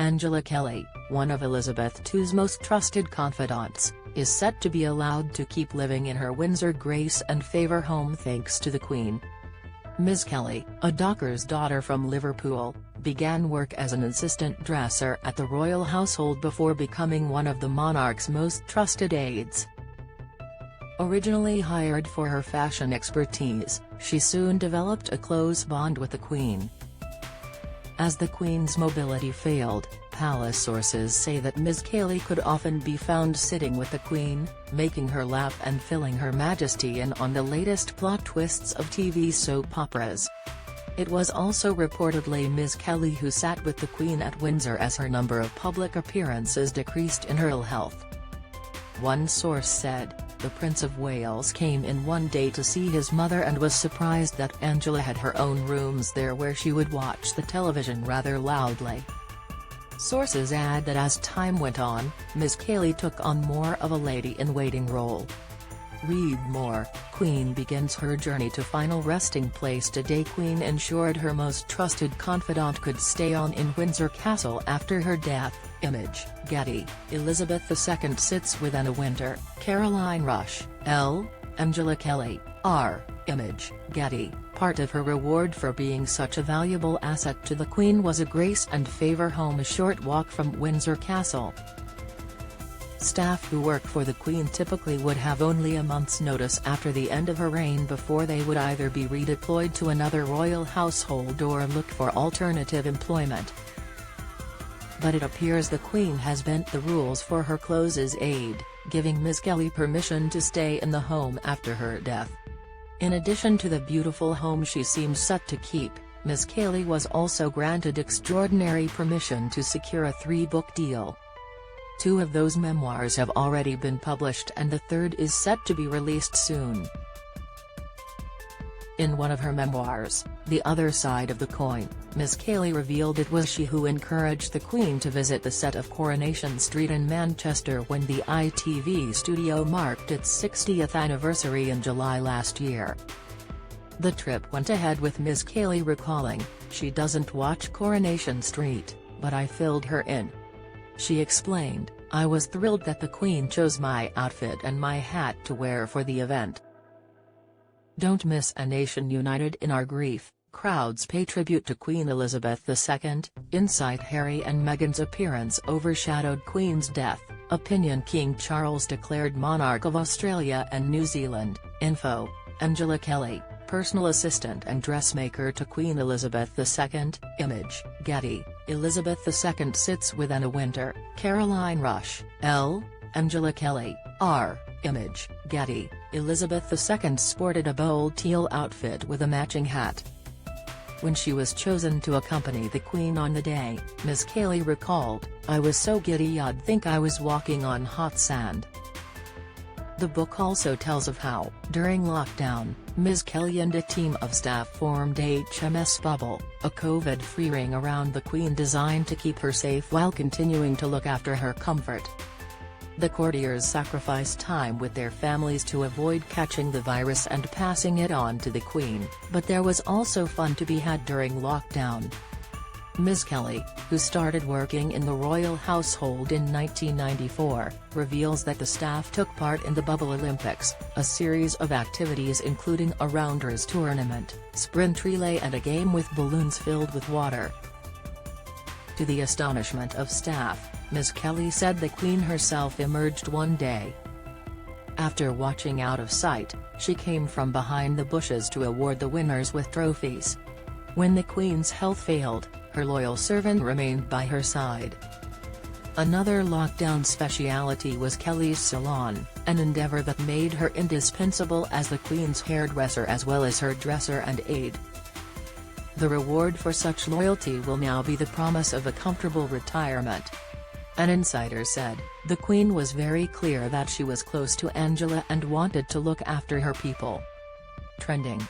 Angela Kelly, one of Elizabeth II's most trusted confidants, is set to be allowed to keep living in her Windsor grace-and-favour home thanks to the Queen. Ms. Kelly, a doctor's daughter from Liverpool, began work as an assistant dresser at the royal household before becoming one of the monarch's most trusted aides. Originally hired for her fashion expertise, she soon developed a close bond with the Queen. As the Queen's mobility failed, palace sources say that Ms. Kelly could often be found sitting with the Queen, making her laugh and filling Her Majesty in on the latest plot twists of TV soap operas. It was also reportedly Ms. Kelly who sat with the Queen at Windsor as her number of public appearances decreased in her ill health. One source said, the Prince of Wales came in one day to see his mother and was surprised that Angela had her own rooms there where she would watch the television rather loudly. Sources add that as time went on, Ms. Kelly took on more of a lady-in-waiting role. Read more. Queen begins her journey to final resting place today. Queen ensured her most trusted confidant could stay on in Windsor Castle after her death. Image, Getty. Elizabeth II sits with Anna Wintour, Caroline Rush, L. Angela Kelly, R. Image, Getty. Part of her reward for being such a valuable asset to the Queen was a grace-and-favour home a short walk from Windsor Castle. Staff who work for the Queen typically would have only a month's notice after the end of her reign before they would either be redeployed to another royal household or look for alternative employment. But it appears the Queen has bent the rules for her closest aide, giving Ms. Kelly permission to stay in the home after her death. In addition to the beautiful home she seems set to keep, Ms. Kelly was also granted extraordinary permission to secure a 3-book deal. 2 of those memoirs have already been published and the third is set to be released soon. In one of her memoirs, The Other Side of the Coin, Ms. Kelly revealed it was she who encouraged the Queen to visit the set of Coronation Street in Manchester when the ITV studio marked its 60th anniversary in July last year. The trip went ahead with Ms. Kelly recalling, "She doesn't watch Coronation Street, but I filled her in." She explained, "I was thrilled that the Queen chose my outfit and my hat to wear for the event." Don't miss A Nation United in Our Grief. Crowds pay tribute to Queen Elizabeth II. Inside Harry and Meghan's appearance overshadowed Queen's death. Opinion King Charles declared monarch of Australia and New Zealand. Info. Angela Kelly, personal assistant and dressmaker to Queen Elizabeth II. Image, Getty. Elizabeth II sits with Anna Wintour, Caroline Rush, L. Angela Kelly, R. Image, Getty. Elizabeth II sported a bold teal outfit with a matching hat. When she was chosen to accompany the Queen on the day, Ms. Kelly recalled, "I was so giddy I'd think I was walking on hot sand." The book also tells of how, during lockdown, Ms. Kelly and a team of staff formed HMS Bubble, a COVID-free ring around the Queen designed to keep her safe while continuing to look after her comfort. The courtiers sacrificed time with their families to avoid catching the virus and passing it on to the Queen, but there was also fun to be had during lockdown. Ms. Kelly, who started working in the royal household in 1994, reveals that the staff took part in the Bubble Olympics, a series of activities including a rounders tournament, sprint relay and a game with balloons filled with water. To the astonishment of staff, Ms. Kelly said the Queen herself emerged one day. After watching out of sight, she came from behind the bushes to award the winners with trophies. When the Queen's health failed, her loyal servant remained by her side. Another lockdown speciality was Kelly's salon, an endeavour that made her indispensable as the Queen's hairdresser as well as her dresser and aide. The reward for such loyalty will now be the promise of a comfortable retirement. An insider said, "The Queen was very clear that she was close to Angela and wanted to look after her people." Trending.